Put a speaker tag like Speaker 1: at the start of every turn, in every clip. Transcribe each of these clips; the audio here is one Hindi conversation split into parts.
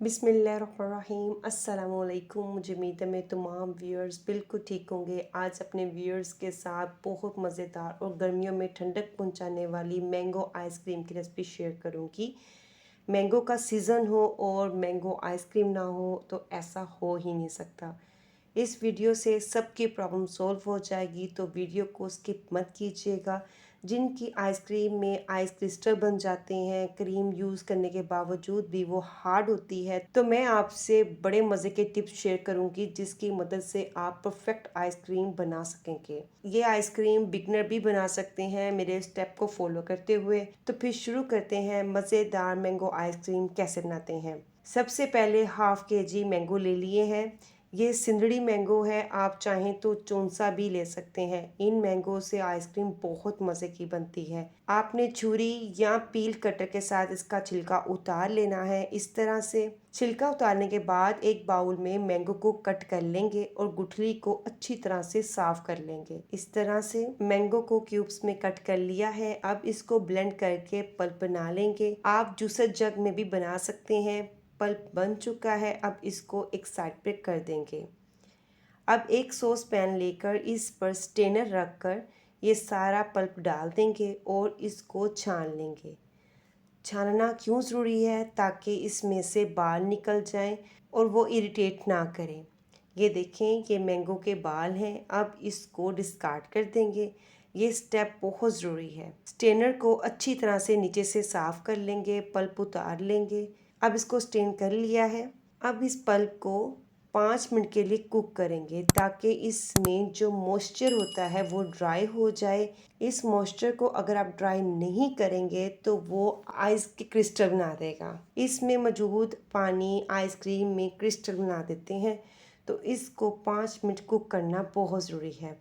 Speaker 1: बिस्मिल्लाहिर्रहमानिर्रहीम अस्सलामुअलैकुम। मुझे उम्मीद है मैं तमाम व्यूअर्स बिल्कुल ठीक होंगे। आज अपने व्यूअर्स के साथ बहुत मज़ेदार और गर्मियों में ठंडक पहुंचाने वाली मैंगो आइसक्रीम की रेसिपी शेयर करूंगी। मैंगो का सीज़न हो और मैंगो आइसक्रीम ना हो तो ऐसा हो ही नहीं सकता। इस वीडियो से सबकी प्रॉब्लम सॉल्व हो जाएगी, तो वीडियो को स्किप मत कीजिएगा। जिनकी आइसक्रीम में आइस क्रिस्टल बन जाते हैं क्रीम यूज़ करने के बावजूद भी वो हार्ड होती है, तो मैं आपसे बड़े मज़े के टिप्स शेयर करूंगी जिसकी मदद से आप परफेक्ट आइसक्रीम बना सकेंगे। ये आइसक्रीम बिगनर भी बना सकते हैं मेरे स्टेप को फॉलो करते हुए। तो फिर शुरू करते हैं मज़ेदार मैंगो आइसक्रीम कैसे बनाते हैं। सबसे पहले हाफ केजी मैंगो ले लिए हैं। ये सिंदड़ी मैंगो है, आप चाहें तो चौंसा भी ले सकते हैं। इन मैंगो से आइसक्रीम बहुत मज़े की बनती है। आपने छुरी या पील कटर के साथ इसका छिलका उतार लेना है। इस तरह से छिलका उतारने के बाद एक बाउल में मैंगो को कट कर लेंगे और गुठली को अच्छी तरह से साफ कर लेंगे। इस तरह से मैंगो को क्यूब्स में कट कर लिया है। अब इसको ब्लेंड करके पल्प बना लेंगे। आप जूसर जग में भी बना सकते हैं। पल्प बन चुका है, अब इसको एक साइड पे कर देंगे। अब एक सॉस पैन लेकर इस पर स्ट्रेनर रखकर ये सारा पल्प डाल देंगे और इसको छान लेंगे। छानना क्यों ज़रूरी है? ताकि इसमें से बाल निकल जाएं और वो इरिटेट ना करें। ये देखें, ये मैंगो के बाल हैं। अब इसको डिस्कार्ड कर देंगे। ये स्टेप बहुत ज़रूरी है। स्ट्रेनर को अच्छी तरह से नीचे से साफ़ कर लेंगे, पल्प उतार लेंगे। अब इसको स्ट्रेन कर लिया है। अब इस पल्प को 5 मिनट के लिए कुक करेंगे ताकि इसमें जो मॉइस्चर होता है वो ड्राई हो जाए। इस मॉइस्चर को अगर आप ड्राई नहीं करेंगे तो वो आइस के क्रिस्टल बना देगा। इसमें मौजूद पानी आइसक्रीम में क्रिस्टल बना देते हैं, तो इसको 5 मिनट कुक करना बहुत ज़रूरी है।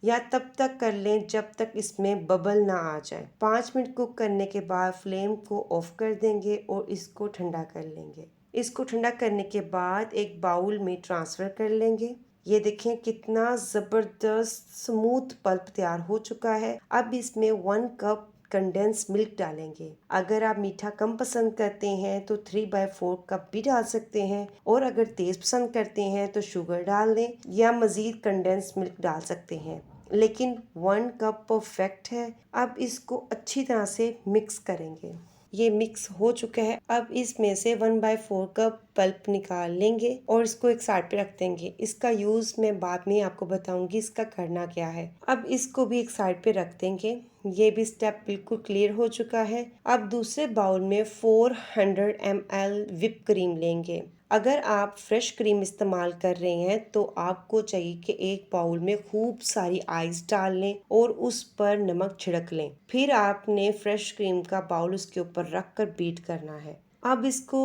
Speaker 1: या तब तक कर लें जब तक इसमें बबल ना आ जाए। 5 मिनट कुक करने के बाद फ्लेम को ऑफ कर देंगे और इसको ठंडा कर लेंगे। इसको ठंडा करने के बाद एक बाउल में ट्रांसफ़र कर लेंगे। ये देखें कितना ज़बरदस्त स्मूथ पल्प तैयार हो चुका है। अब इसमें 1 कप कंडेंस मिल्क डालेंगे। अगर आप मीठा कम पसंद करते हैं तो 3/4 कप भी डाल सकते हैं, और अगर तेज़ पसंद करते हैं तो शुगर डाल दें या मज़ीद कंडेंस मिल्क डाल सकते हैं, लेकिन 1 कप परफेक्ट है। अब इसको अच्छी तरह से मिक्स करेंगे। ये मिक्स हो चुका है। अब इसमें से 1/4 कप पल्प निकाल लेंगे और इसको एक साइड पे रख देंगे। इसका यूज़ मैं बाद में आपको बताऊंगी इसका करना क्या है। अब इसको भी एक साइड पे रख देंगे। ये भी स्टेप बिल्कुल क्लियर हो चुका है। अब दूसरे बाउल में 400 ml whip क्रीम लेंगे। अगर आप फ्रेश क्रीम इस्तेमाल कर रहे हैं तो आपको चाहिए कि एक बाउल में खूब सारी आइस डाल लें और उस पर नमक छिड़क लें। फिर आपने फ्रेश क्रीम का बाउल उसके ऊपर रख कर बीट करना है। अब इसको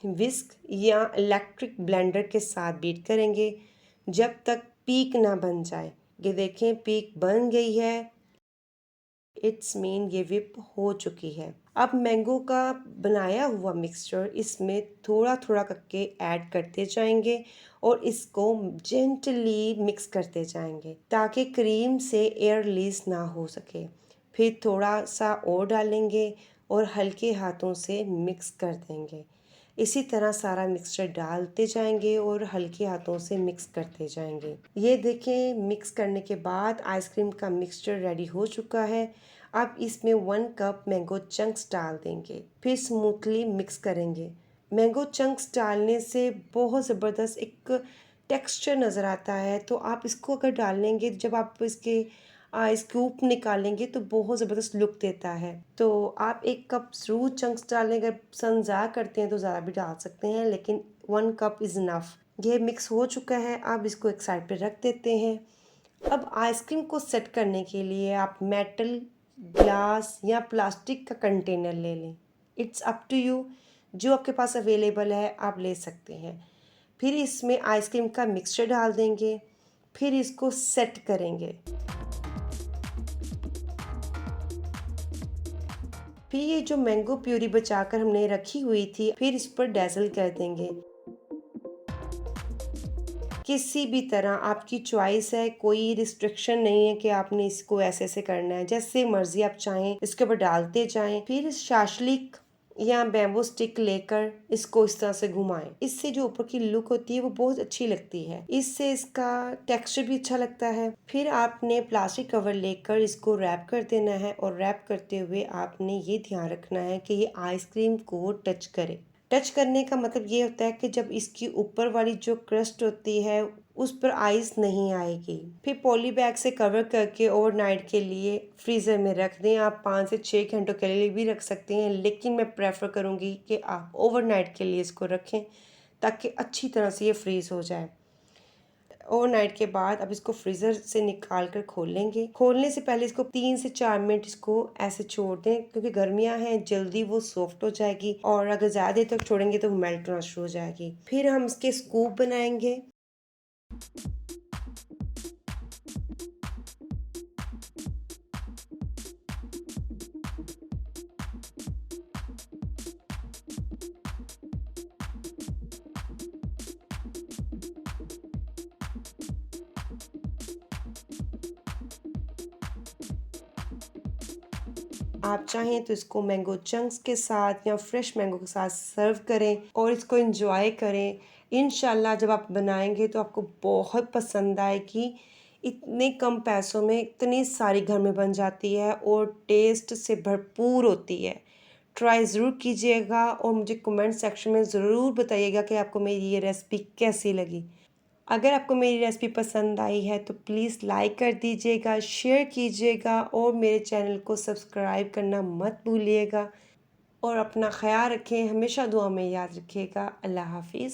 Speaker 1: विस्क या इलेक्ट्रिक ब्लेंडर के साथ बीट करेंगे जब तक पीक ना बन जाए। ये देखें, पीक बन गई है। इट्स मीन ये विप हो चुकी है। अब मैंगो का बनाया हुआ मिक्सचर इसमें थोड़ा थोड़ा करके ऐड करते जाएंगे और इसको जेंटली मिक्स करते जाएंगे ताकि क्रीम से एयर रिलीज ना हो सके। फिर थोड़ा सा और डालेंगे और हल्के हाथों से मिक्स कर देंगे। इसी तरह सारा मिक्सचर डालते जाएंगे और हल्के हाथों से मिक्स करते जाएंगे। ये देखें, मिक्स करने के बाद आइसक्रीम का मिक्सचर रेडी हो चुका है। अब इसमें 1 कप मैंगो चंक्स डाल देंगे, फिर स्मूथली मिक्स करेंगे। मैंगो चंक्स डालने से बहुत ज़बरदस्त एक टेक्सचर नज़र आता है, तो आप इसको अगर डालेंगे जब आप इसके स्कूप निकालेंगे तो बहुत ज़बरदस्त लुक देता है। तो आप 1 कप ज़रूर चंक्स डालें। अगर पसंद ज़्यादा करते हैं तो ज़्यादा भी डाल सकते हैं, लेकिन 1 कप इज़ इनफ। ये मिक्स हो चुका है। अब इसको एक साइड पे रख देते हैं। अब आइसक्रीम को सेट करने के लिए आप मेटल, ग्लास या प्लास्टिक का कंटेनर ले लें। इट्स अप टू यू, जो आपके पास अवेलेबल है आप ले सकते हैं। फिर इसमें आइसक्रीम का मिक्सचर डाल देंगे, फिर इसको सेट करेंगे। फिर ये जो मैंगो प्यूरी बचाकर हमने रखी हुई थी, फिर इस पर डेज़ल कर देंगे। किसी भी तरह आपकी चॉइस है, कोई रिस्ट्रिक्शन नहीं है कि आपने इसको ऐसे ऐसे करना है। जैसे मर्जी आप चाहें इसके ऊपर डालते जाएं। फिर शाशलिक या बैम्बू स्टिक लेकर इसको इस तरह से घुमाएं। इससे जो ऊपर की लुक होती है वो बहुत अच्छी लगती है, इससे इसका टेक्सचर भी अच्छा लगता है। फिर आपने प्लास्टिक कवर लेकर इसको रैप कर देना है और रैप करते हुए आपने ये ध्यान रखना है कि ये आइसक्रीम को टच करे। टच करने का मतलब ये होता है कि जब इसकी ऊपर वाली जो क्रस्ट होती है उस पर आइस नहीं आएगी। फिर पॉली बैग से कवर करके ओवरनाइट के लिए फ्रीज़र में रख दें। आप 5 से 6 घंटों के लिए भी रख सकते हैं, लेकिन मैं प्रेफर करूँगी कि आप ओवरनाइट के लिए इसको रखें ताकि अच्छी तरह से ये फ्रीज़ हो जाए। ओवरनाइट के बाद अब इसको फ्रीज़र से निकाल कर खोल लेंगे। खोलने से पहले इसको 3 से 4 मिनट इसको ऐसे छोड़ दें, क्योंकि गर्मियां हैं जल्दी वो सॉफ्ट हो जाएगी और अगर ज़्यादा देर तक छोड़ेंगे तो वो मेल्ट होना शुरू हो जाएगी। फिर हम इसके स्कूप बनाएंगे। आप चाहें तो इसको मैंगो चंक्स के साथ या फ्रेश मैंगो के साथ सर्व करें और इसको एंजॉय करें। इंशाल्लाह जब आप बनाएंगे तो आपको बहुत पसंद आएगी। इतने कम पैसों में इतनी सारी घर में बन जाती है और टेस्ट से भरपूर होती है। ट्राई ज़रूर कीजिएगा और मुझे कमेंट सेक्शन में ज़रूर बताइएगा कि आपको मेरी ये रेसिपी कैसी लगी। अगर आपको मेरी रेसिपी पसंद आई है तो प्लीज़ लाइक कर दीजिएगा, शेयर कीजिएगा और मेरे चैनल को सब्सक्राइब करना मत भूलिएगा। और अपना ख़याल रखें, हमेशा दुआ में याद रखिएगा। अल्लाह हाफ़िज़।